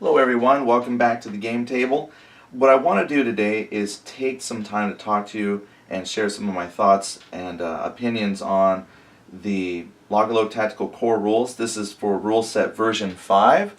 Hello everyone, welcome back to the game table. What I want to do today is take some time to talk to you and share some of my thoughts and opinions on the Lock and Load Tactical Core rules. This is for rule set version 5,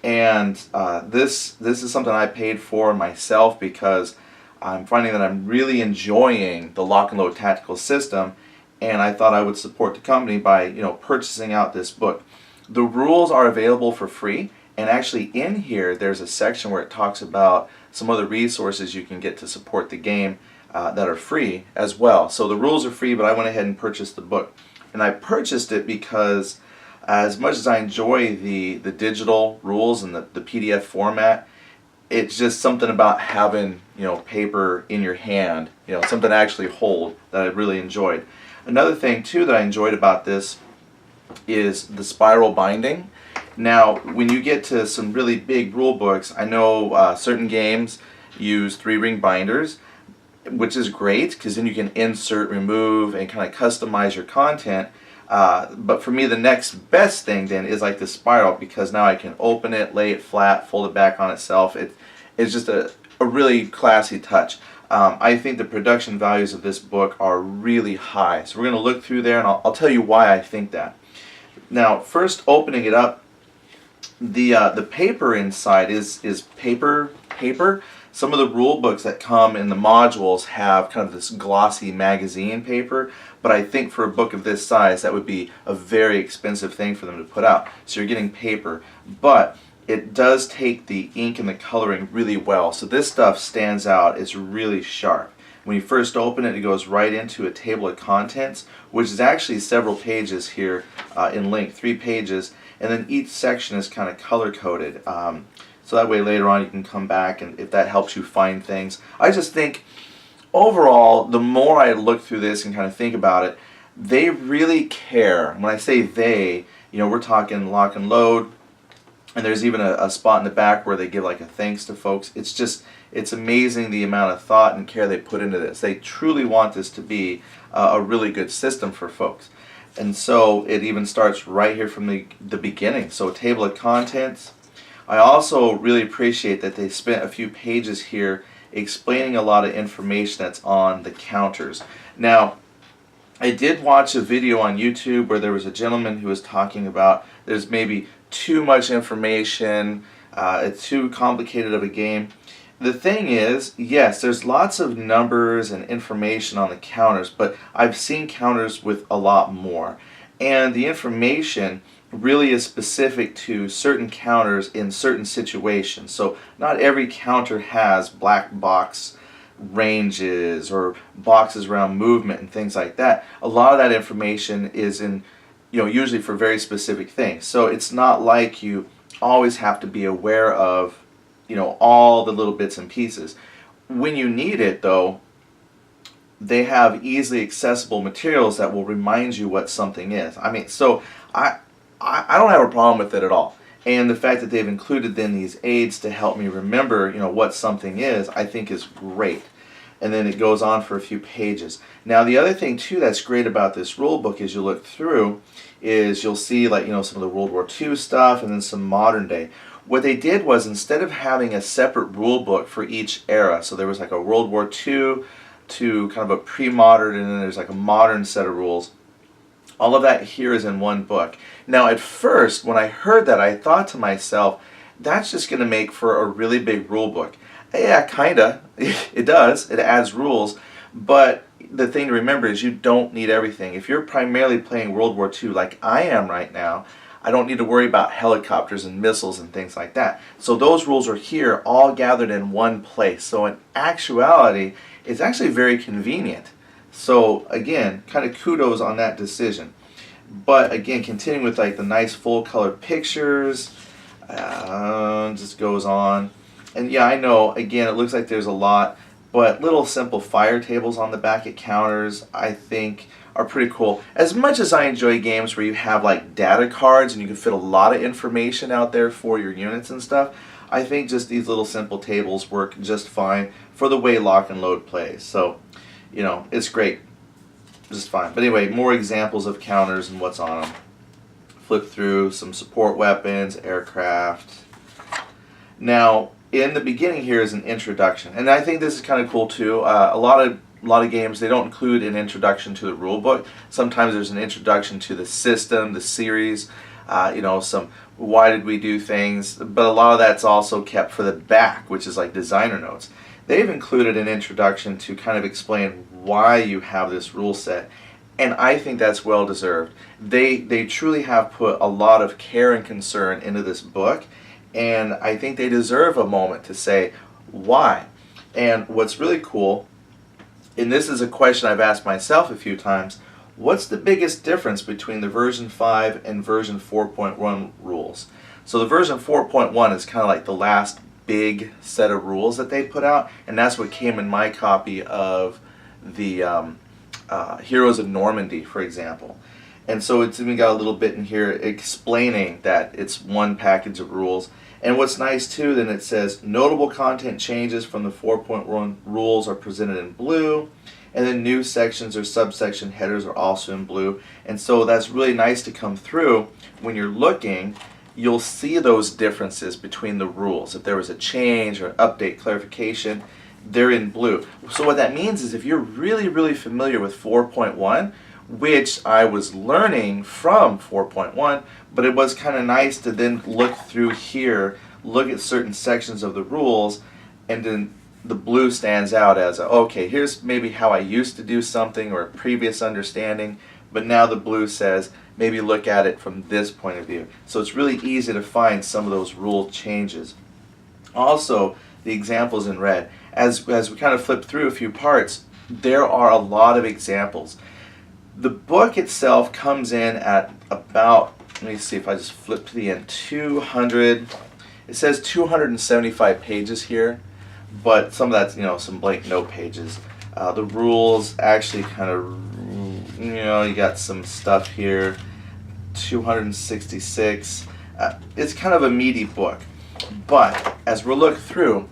and this is something I paid for myself because I'm finding that I'm really enjoying the Lock and Load Tactical system, and I thought I would support the company by purchasing out this book. The rules are available for free. And actually in here there's a section where it talks about some other resources you can get to support the game that are free as well. So the rules are free, but I went ahead and purchased the book. And I purchased it because as much as I enjoy the digital rules and the PDF format, it's just something about having paper in your hand, something to actually hold that I really enjoyed. Another thing too that I enjoyed about this is the spiral binding. Now, when you get to some really big rule books, I know certain games use 3-ring binders, which is great because then you can insert, remove, and kind of customize your content. But for me, the next best thing then is like the spiral, because now I can open it, lay it flat, fold it back on itself. It's just a really classy touch. I think the production values of this book are really high. So we're going to look through there, and I'll tell you why I think that. Now, first opening it up, the paper inside is paper. Some of the rule books that come in the modules have kind of this glossy magazine paper, but I think for a book of this size that would be a very expensive thing for them to put out. So you're getting paper, but it does take the ink and the coloring really well. So this stuff stands out. It's really sharp. When you first open it, it goes right into a table of contents, which is actually several pages here in length, 3 pages, and then each section is kind of color-coded. So that way later on you can come back, and if that helps you find things. I just think overall, the more I look through this and kind of think about it, they really care. When I say they, we're talking Lock and Load, and there's even a spot in the back where they give like a thanks to folks. It's amazing the amount of thought and care they put into this. They truly want this to be a really good system for folks. And so it even starts right here from the beginning. So a table of contents. I also really appreciate that they spent a few pages here explaining a lot of information that's on the counters. Now, I did watch a video on YouTube where there was a gentleman who was talking about there's maybe too much information, it's too complicated of a game. The thing is, yes, there's lots of numbers and information on the counters, but I've seen counters with a lot more. And the information really is specific to certain counters in certain situations. So not every counter has black box ranges or boxes around movement and things like that. A lot of that information is in, usually for very specific things. So it's not like you always have to be aware of all the little bits and pieces. When you need it, though, they have easily accessible materials that will remind you what something is. I mean, so I don't have a problem with it at all. And the fact that they've included then these aids to help me remember, what something is, I think is great. And then it goes on for a few pages. Now, the other thing too that's great about this rule book as you look through is you'll see some of the World War II stuff and then some modern day. What they did was, instead of having a separate rule book for each era, so there was like a World War II to kind of a pre-modern, and then there's like a modern set of rules, all of that here is in one book. Now at first, when I heard that, I thought to myself, that's just going to make for a really big rule book. Yeah, kinda. It does. It adds rules. But the thing to remember is you don't need everything. If you're primarily playing World War II like I am right now, I don't need to worry about helicopters and missiles and things like that. So those rules are here all gathered in one place. So in actuality, it's actually very convenient. So again, kind of kudos on that decision. But again, continuing with like the nice full color pictures, just goes on. And yeah, I know, again, it looks like there's a lot, but little simple fire tables on the back at counters, I think, are pretty cool. As much as I enjoy games where you have like data cards and you can fit a lot of information out there for your units and stuff, I think just these little simple tables work just fine for the way Lock and Load plays. So, it's great. Just fine. But anyway, more examples of counters and what's on them. Flip through some support weapons, aircraft. Now, in the beginning here is an introduction, and I think this is kind of cool too. A lot of games, they don't include an introduction to the rule book. Sometimes there's an introduction to the system, the series, some why did we do things, but a lot of that's also kept for the back, which is like designer notes. They've included an introduction to kind of explain why you have this rule set, and I think that's well deserved. They truly have put a lot of care and concern into this book, and I think they deserve a moment to say why. And what's really cool, and this is a question I've asked myself a few times, what's the biggest difference between the version 5 and version 4.1 rules? So the version 4.1 is kind of like the last big set of rules that they put out, and that's what came in my copy of the Heroes of Normandy, for example. And so it's even got a little bit in here explaining that it's one package of rules. And what's nice too, then it says notable content changes from the 4.1 rules are presented in blue, and then new sections or subsection headers are also in blue. And so that's really nice to come through. When you're looking, you'll see those differences between the rules. If there was a change or update, clarification, they're in blue. So what that means is if you're really familiar with 4.1, which I was learning from 4.1, but it was kind of nice to then look through here, look at certain sections of the rules, and then the blue stands out as, okay, here's maybe how I used to do something or a previous understanding, but now the blue says, maybe look at it from this point of view. So it's really easy to find some of those rule changes. Also, the examples in red. As we kind of flip through a few parts, there are a lot of examples. The book itself comes in at about, let me see if I just flip to the end, 200, it says 275 pages here, but some of that's, some blank note pages. The rules actually kind of, you got some stuff here, 266. It's kind of a meaty book, but as we look through,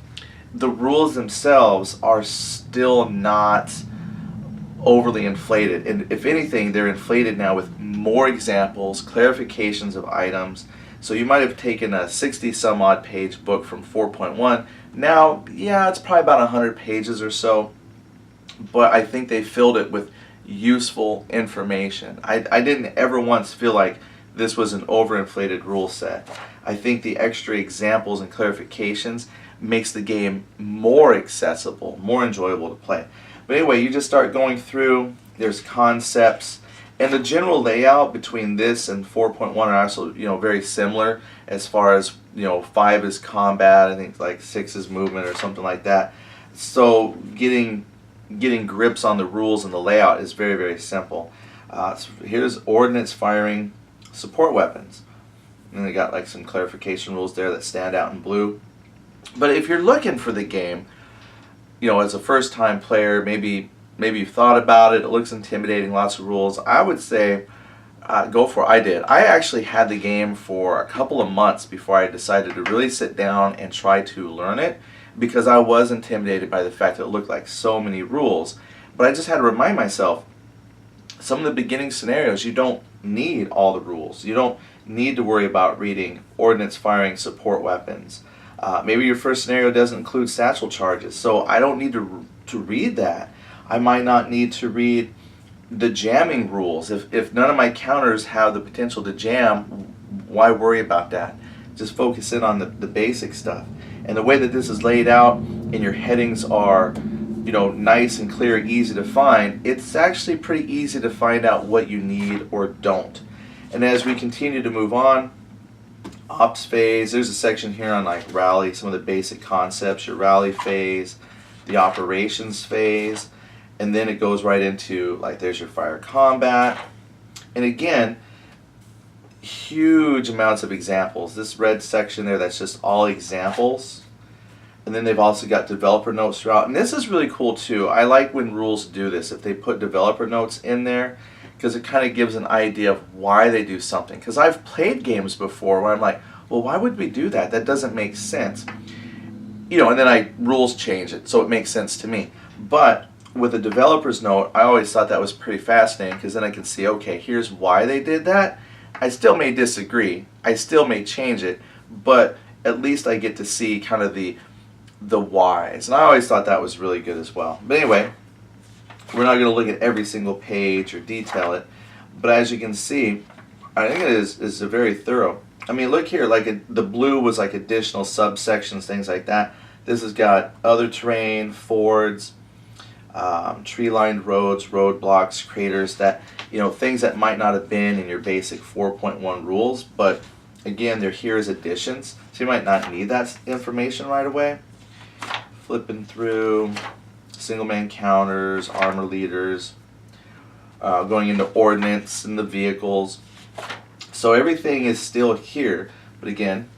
the rules themselves are still not overly inflated, and if anything, they're inflated now with more examples, clarifications of items. So you might have taken a 60 some odd page book from 4.1. Now, yeah, it's probably about 100 pages or so, but I think they filled it with useful information. I didn't ever once feel like this was an overinflated rule set. I think the extra examples and clarifications makes the game more accessible, more enjoyable to play. But anyway, you just start going through, there's concepts, and the general layout between this and 4.1 are also, very similar as far as, 5 is combat, I think like 6 is movement or something like that. So getting grips on the rules and the layout is very simple. So here's ordnance firing support weapons. And they got like some clarification rules there that stand out in blue. But if you're looking for the game, as a first-time player, maybe you've thought about it, it looks intimidating, lots of rules, I would say go for it. I did. I actually had the game for a couple of months before I decided to really sit down and try to learn it, because I was intimidated by the fact that it looked like so many rules. But I just had to remind myself, some of the beginning scenarios, you don't need all the rules. You don't need to worry about reading ordnance firing support weapons. Maybe your first scenario doesn't include satchel charges, so I don't need to read that. I might not need to read the jamming rules. If none of my counters have the potential to jam, why worry about that? Just focus in on the basic stuff. And the way that this is laid out and your headings are, nice and clear, easy to find, it's actually pretty easy to find out what you need or don't. And as we continue to move on, ops phase, there's a section here on like rally, some of the basic concepts, your rally phase, the operations phase, and then it goes right into like there's your fire combat. And again, huge amounts of examples. This red section there, that's just all examples. And then they've also got developer notes throughout. And this is really cool too. I like when rules do this, if they put developer notes in there, because it kind of gives an idea of why they do something. Because I've played games before where I'm like, well, why would we do that? That doesn't make sense. And then rules change it, so it makes sense to me. But with a developer's note, I always thought that was pretty fascinating, because then I can see, okay, here's why they did that. I still may disagree. I still may change it, but at least I get to see kind of the whys. And I always thought that was really good as well. But anyway, we're not going to look at every single page or detail it. But as you can see, I think it is a very thorough. I mean, look here, like the blue was like additional subsections, things like that. This has got other terrain, fords, tree-lined roads, roadblocks, craters, that, you know, things that might not have been in your basic 4.1 rules, but again, they're here as additions, so you might not need that information right away. Flipping through, single man counters, armor leaders, going into ordnance and the vehicles. So everything is still here, but again,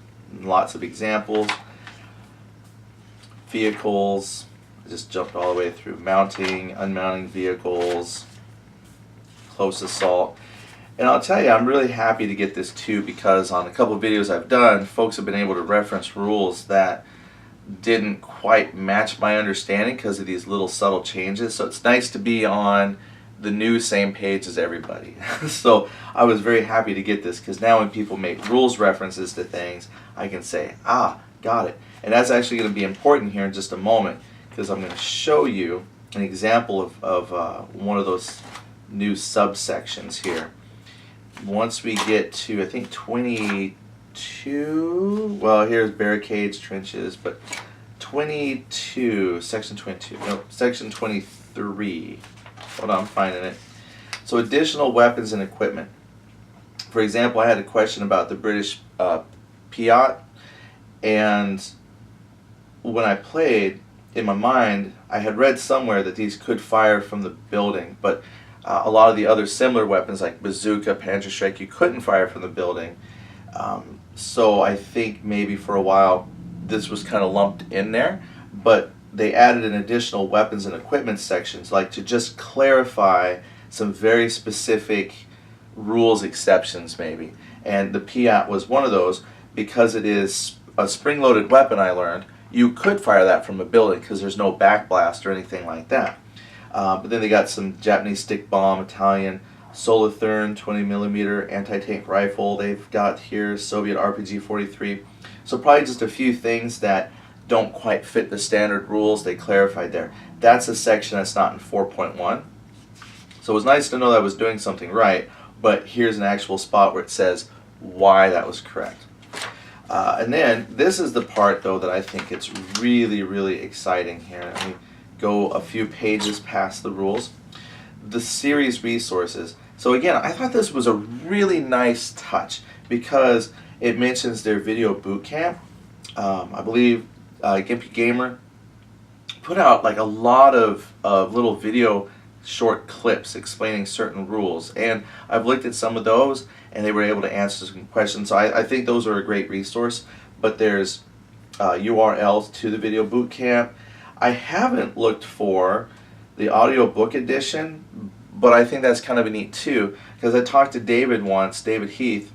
lots of examples. Vehicles, I just jumped all the way through mounting, unmounting vehicles, close assault. And I'll tell you, I'm really happy to get this too, because on a couple of videos I've done, folks have been able to reference rules that didn't quite match my understanding because of these little subtle changes. So it's nice to be on the new same page as everybody. So I was very happy to get this, because now when people make rules references to things, I can say, ah, got it. And that's actually going to be important here in just a moment, because I'm going to show you an example of one of those new subsections here. Once we get to, I think, 22, well, here's barricades, trenches, but 22, section 22, no, section 23. Hold on, I'm finding it. So additional weapons and equipment. For example, I had a question about the British Piat, and when I played, in my mind, I had read somewhere that these could fire from the building, but a lot of the other similar weapons like bazooka, Panzerschreck, you couldn't fire from the building. So I think maybe for a while this was kind of lumped in there, but they added an additional weapons and equipment sections, like to just clarify some very specific rules exceptions maybe. And the Piat was one of those, because it is a spring-loaded weapon. I learned you could fire that from a building because there's no backblast or anything like that. But then they got some Japanese stick bomb, Italian Solothurn 20mm anti-tank rifle. They've got here Soviet RPG-43. So probably just a few things that don't quite fit the standard rules. They clarified there. That's a section that's not in 4.1. So it was nice to know that I was doing something right, but here's an actual spot where it says why that was correct. And then this is the part, though, that I think it's really, really exciting here. Let me go a few pages past the rules. The series resources. So again, I thought this was a really nice touch, because it mentions their video boot camp. I believe Gimpy Gamer put out like a lot of little video short clips explaining certain rules, and I've looked at some of those and they were able to answer some questions. So I think those are a great resource. But there's URLs to the video boot camp. I haven't looked for the audiobook edition, but I think that's kind of a neat too, because I talked to David once, David Heath,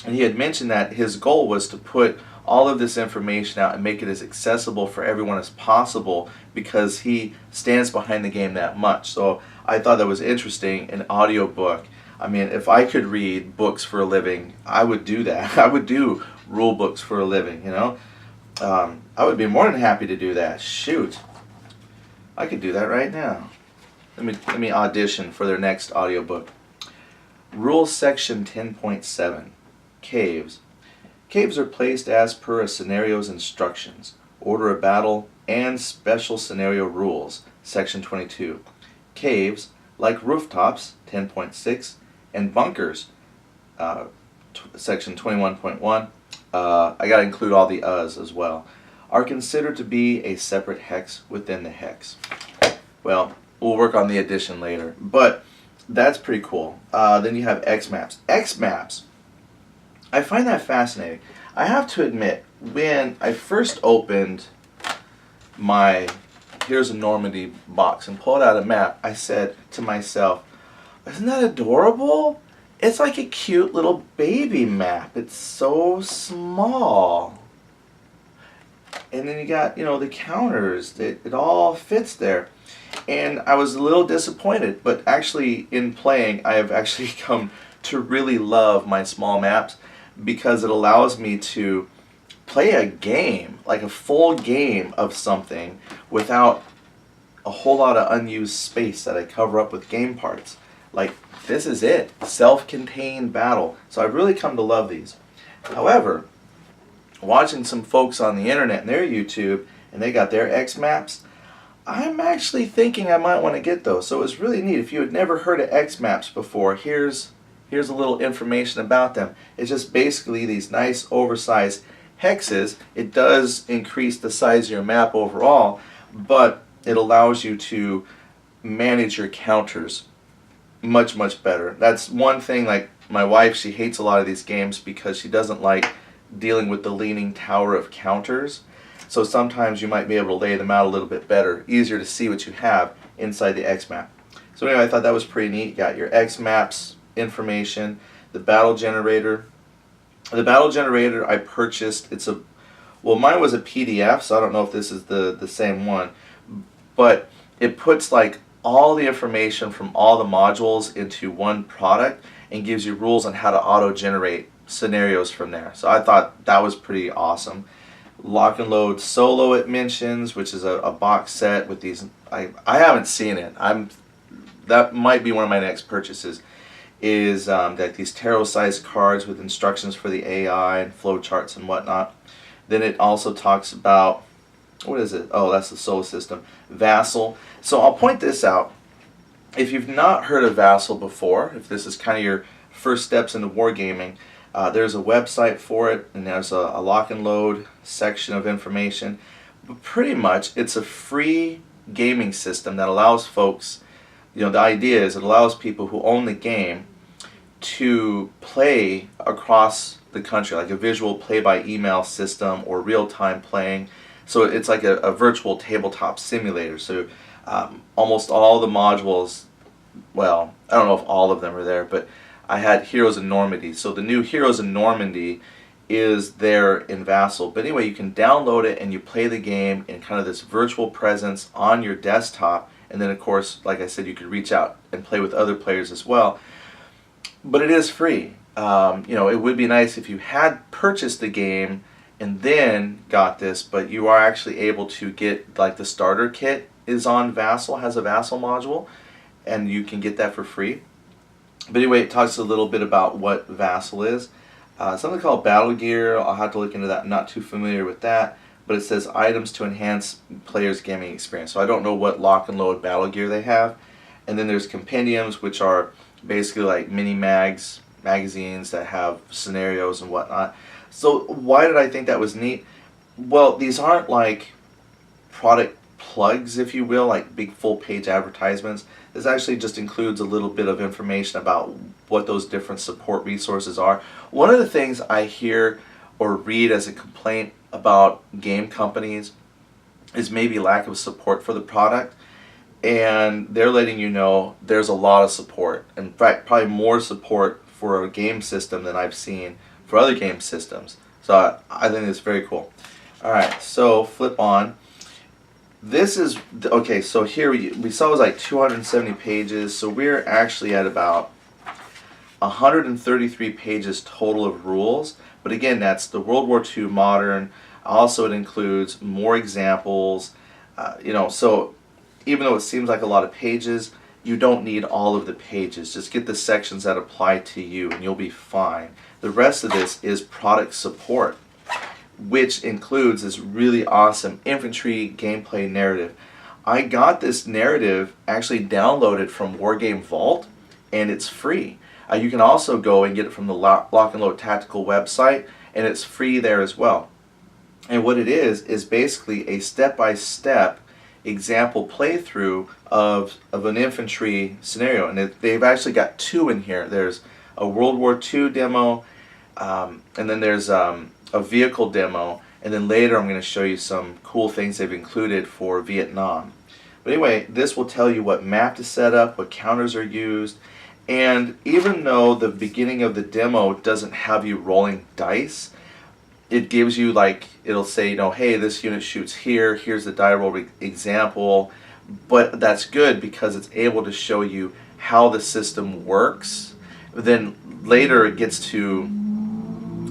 and he had mentioned that his goal was to put all of this information out and make it as accessible for everyone as possible, because he stands behind the game that much. So I thought that was interesting, an audiobook. I mean, if I could read books for a living, I would do that. I would do rule books for a living, you know. I would be more than happy to do that. Shoot, I could do that right now. Let me audition for their next audiobook. Rules section 10.7, caves. Caves are placed as per a scenario's instructions, order of battle, and special scenario rules, section 22. Caves, like rooftops, 10.6, and bunkers, section 21.1, I gotta include all the as well, are considered to be a separate hex within the hex. Well, we'll work on the addition later, but that's pretty cool. Then you have X maps. X maps, I find that fascinating. I have to admit, when I first opened my Here's a Normandy box and pulled out a map, I said to myself, isn't that adorable? It's like a cute little baby map. It's so small. And then you got, you know, the counters. It all fits there. And I was a little disappointed, but actually in playing, I have actually come to really love my small maps, because it allows me to play a game, like a full game of something without a whole lot of unused space that I cover up with game parts. Like, this is it. Self-contained battle. So I've really come to love these. However, watching some folks on the internet and their YouTube, and they got their X maps, I'm actually thinking I might want to get those. So it's really neat. If you had never heard of X maps before, here's a little information about them. It's just basically these nice oversized hexes. It does increase the size of your map overall, but it allows you to manage your counters much, much better. That's one thing. Like my wife, she hates a lot of these games because she doesn't like dealing with the leaning tower of counters. So sometimes you might be able to lay them out a little bit better, easier to see what you have inside the X map. So anyway, I thought that was pretty neat. You got your X maps information, the battle generator. The battle generator I purchased, well, mine was a PDF, so I don't know if this is the same one, but it puts like all the information from all the modules into one product and gives you rules on how to auto-generate scenarios from there. So I thought that was pretty awesome. Lock and Load Solo it mentions, which is a box set with these. I haven't seen it. That might be one of my next purchases. Is like these tarot-sized cards with instructions for the AI and flow charts and whatnot. Then it also talks about, what is it? Oh, that's the Solar System. Vassal. So I'll point this out. If you've not heard of Vassal before, if this is kind of your first steps into wargaming, there's a website for it, and there's a lock and load section of information. But pretty much, it's a free gaming system that allows folks, the idea is it allows people who own the game to play across the country, like a visual play-by-email system or real-time playing. So it's like a virtual tabletop simulator. So almost all the modules, well, I don't know if all of them are there, but I had Heroes in Normandy. So the new Heroes in Normandy is there in Vassal. But anyway, you can download it and you play the game in kind of this virtual presence on your desktop. And then, of course, like I said, you could reach out and play with other players as well. But it is free. It would be nice if you had purchased the game and then got this, but you are actually able to get, like, the starter kit is on Vassal, has a Vassal module, and you can get that for free. But anyway, it talks a little bit about what Vassal is. Something called Battle Gear. I'll have to look into that. I'm not too familiar with that. But it says items to enhance players' gaming experience. So I don't know what lock and load battle gear they have. And then there's compendiums, which are basically like mini magazines that have scenarios and whatnot. So why did I think that was neat? Well, these aren't like product plugs, if you will, like big full-page advertisements. This actually just includes a little bit of information about what those different support resources are. One of the things I hear or read as a complaint about game companies is maybe lack of support for the product, and they're letting you know there's a lot of support. In fact, probably more support for a game system than I've seen for other game systems. So I think it's very cool. Alright, so flip on. This is, okay, so here we saw it was like 270 pages, so we're actually at about 133 pages total of rules. But again, that's the World War II Modern. Also, it includes more examples. So even though it seems like a lot of pages, you don't need all of the pages. Just get the sections that apply to you and you'll be fine. The rest of this is product support, which includes this really awesome infantry gameplay narrative. I got this narrative actually downloaded from Wargame Vault, and it's free. You can also go and get it from the Lock and Load Tactical website, and it's free there as well. And what it is basically a step-by-step example playthrough of an infantry scenario. And they've actually got two in here. There's a World War II demo, and then there's a vehicle demo, and then later I'm going to show you some cool things they've included for Vietnam. But anyway, this will tell you what map to set up, what counters are used, and even though the beginning of the demo doesn't have you rolling dice, it gives you, like, it'll say, hey, this unit shoots here, here's the die roll example. But that's good because it's able to show you how the system works. Then later it gets to,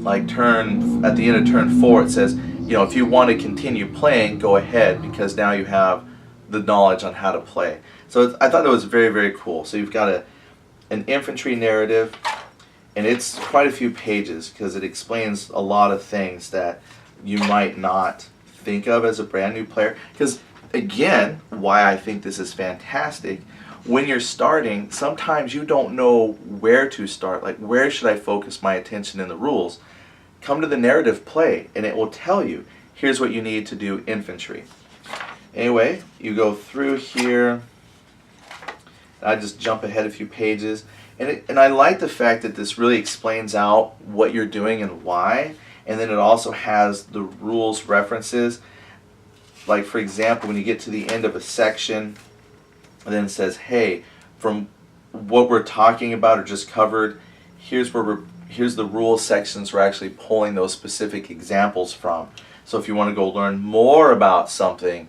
like at the end of turn 4, it says, if you want to continue playing, go ahead, because now you have the knowledge on how to play. So I thought that was very, very cool. So you've got an infantry narrative, and it's quite a few pages because it explains a lot of things that you might not think of as a brand new player. Because again, why I think this is fantastic, when you're starting, sometimes you don't know where to start. Like, where should I focus my attention in the rules? Come to the narrative play, and it will tell you, here's what you need to do infantry. Anyway, you go through here. I just jump ahead a few pages. And I like the fact that this really explains out what you're doing and why. And then it also has the rules references. Like, for example, when you get to the end of a section, and then it says, hey, from what we're talking about or just covered, here's the rules sections we're actually pulling those specific examples from. So if you want to go learn more about something,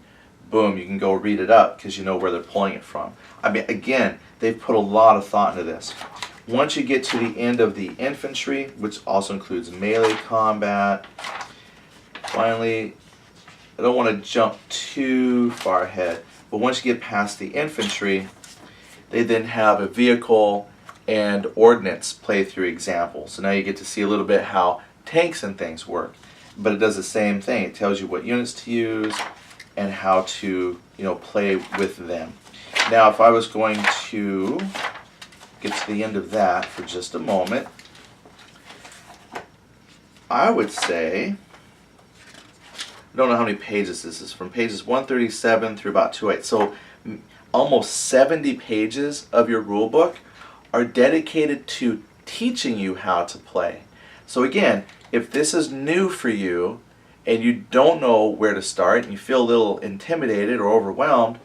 boom, you can go read it up because you know where they're pulling it from. I mean, again, they've put a lot of thought into this. Once you get to the end of the infantry, which also includes melee combat, finally, I don't want to jump too far ahead, but once you get past the infantry, they then have a vehicle and ordnance playthrough example. So now you get to see a little bit how tanks and things work. But it does the same thing. It tells you what units to use and how to, play with them. Now, if I was going to get to the end of that for just a moment, I would say, I don't know how many pages this is, from pages 137 through about 208. So almost 70 pages of your rule book are dedicated to teaching you how to play. So again, if this is new for you and you don't know where to start and you feel a little intimidated or overwhelmed,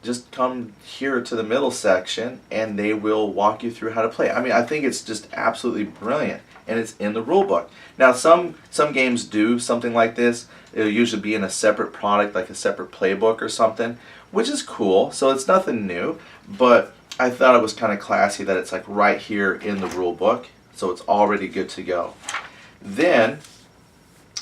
just come here to the middle section and they will walk you through how to play. I mean, I think it's just absolutely brilliant, and it's in the rule book. Now, some games do something like this. It'll usually be in a separate product, like a separate playbook or something, which is cool. So it's nothing new, but I thought it was kind of classy that it's like right here in the rule book, so it's already good to go. Then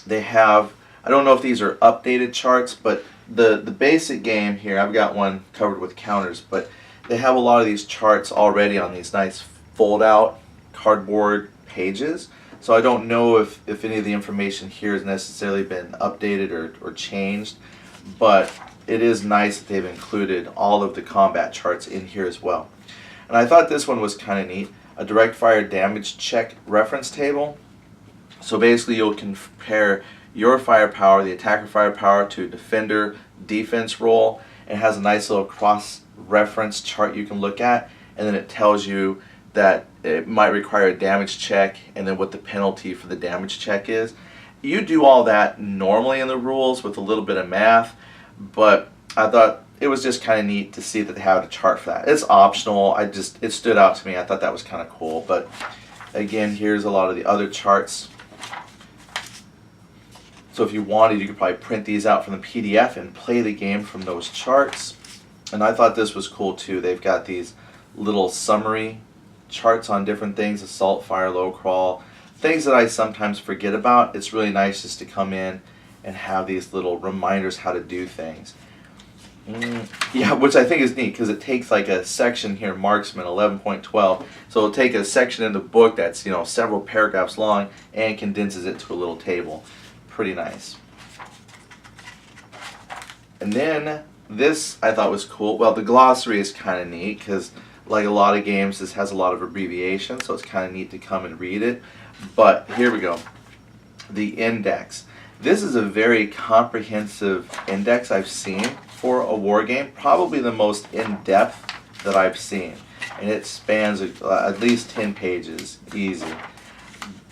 they have, I don't know if these are updated charts, but the basic game here, I've got one covered with counters, but they have a lot of these charts already on these nice fold-out cardboard pages. So I don't know if any of the information here has necessarily been updated or changed, but it is nice that they've included all of the combat charts in here as well. And I thought this one was kind of neat, a direct fire damage check reference table. So basically you'll compare your firepower, the attacker firepower, to defender defense roll. It has a nice little cross-reference chart you can look at, and then it tells you that it might require a damage check and then what the penalty for the damage check is. You do all that normally in the rules with a little bit of math, but I thought it was just kind of neat to see that they have a chart for that. It's optional. It stood out to me. I thought that was kind of cool. But again, here's a lot of the other charts. So if you wanted, you could probably print these out from the PDF and play the game from those charts. And I thought this was cool too. They've got these little summary charts on different things, assault, fire, low crawl, things that I sometimes forget about. It's really nice just to come in and have these little reminders how to do things. Yeah, which I think is neat because it takes like a section here, Marksman 11.12. So it'll take a section in the book that's several paragraphs long and condenses it to a little table. Pretty nice. And then this I thought was cool. Well, the glossary is kind of neat because, like a lot of games, this has a lot of abbreviations, so it's kind of neat to come and read it. But here we go. The index. This is a very comprehensive index I've seen for a war game, probably the most in-depth that I've seen. And it spans at least 10 pages, easy.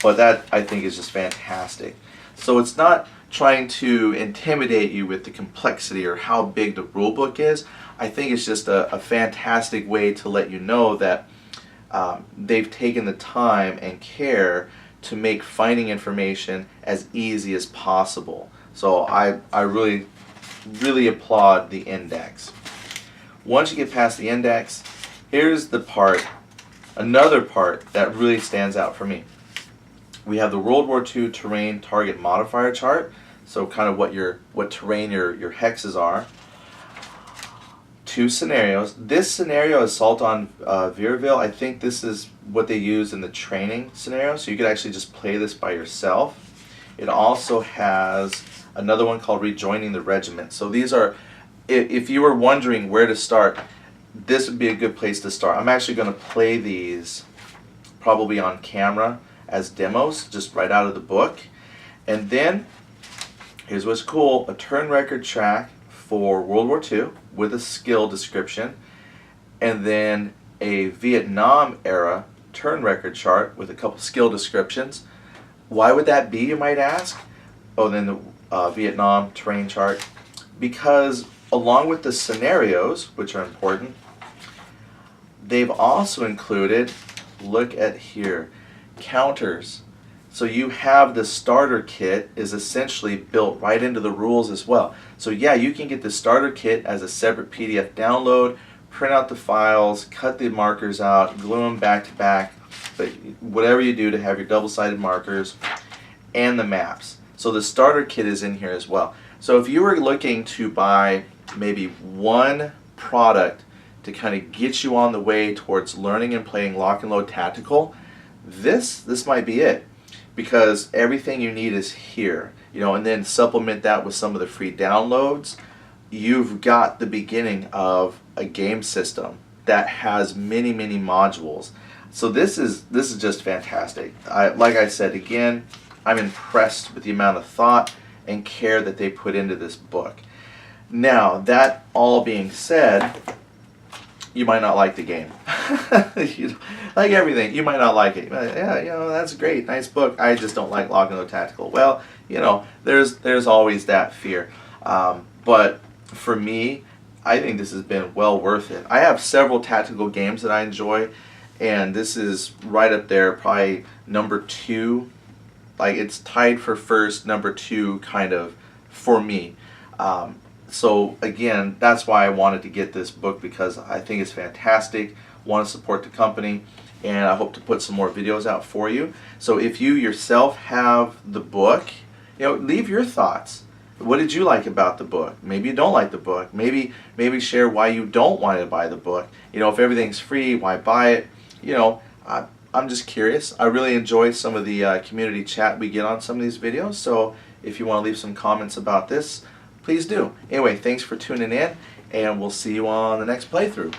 But that, I think, is just fantastic. So it's not trying to intimidate you with the complexity or how big the rule book is. I think it's just a fantastic way to let you know that they've taken the time and care to make finding information as easy as possible. So I really, really applaud the index. Once you get past the index, here's the part, another part that really stands out for me. We have the World War II terrain target modifier chart, so kind of what terrain your hexes are. 2 scenarios. This scenario is Assault on Vierville. I think this is what they use in the training scenario, so you could actually just play this by yourself. It also has another one called Rejoining the Regiment. So these are, if you were wondering where to start, this would be a good place to start. I'm actually going to play these probably on camera as demos, just right out of the book. And then, here's what's cool, a turn record track for World War II with a skill description, and then a Vietnam era turn record chart with a couple skill descriptions. Why would that be, you might ask? Oh, then the Vietnam terrain chart. Because along with the scenarios, which are important, they've also included, look at here, counters. So you have the starter kit is essentially built right into the rules as well. So yeah, you can get the starter kit as a separate PDF download, print out the files, cut the markers out, glue them back to back, but whatever you do to have your double-sided markers and the maps. So the starter kit is in here as well. So if you were looking to buy maybe one product to kind of get you on the way towards learning and playing Lock and Load Tactical, this might be it. Because everything you need is here, you know, and then supplement that with some of the free downloads. You've got the beginning of a game system that has many modules. So this is just fantastic. Like I said again, I'm impressed with the amount of thought and care that they put into this book. Now, that all being said, you might not like the game. Like everything, you might not like it. Yeah, you know, that's great, nice book. I just don't like Lock and Load Tactical. Well, you know, there's always that fear. But for me, I think this has been well worth it. I have several tactical games that I enjoy, and this is right up there, probably number 2. Like, it's tied for first, number 2 kind of for me. So again, that's why I wanted to get this book, because I think it's fantastic. Want to support the company, and I hope to put some more videos out for you. So if you yourself have the book, you know, leave your thoughts. What did you like about the book? Maybe you don't like the book. Maybe share why you don't want to buy the book. You know, if everything's free, why buy it? You know, I'm just curious. I really enjoy some of the community chat we get on some of these videos. So if you want to leave some comments about this, please do. Anyway, thanks for tuning in, and we'll see you on the next playthrough.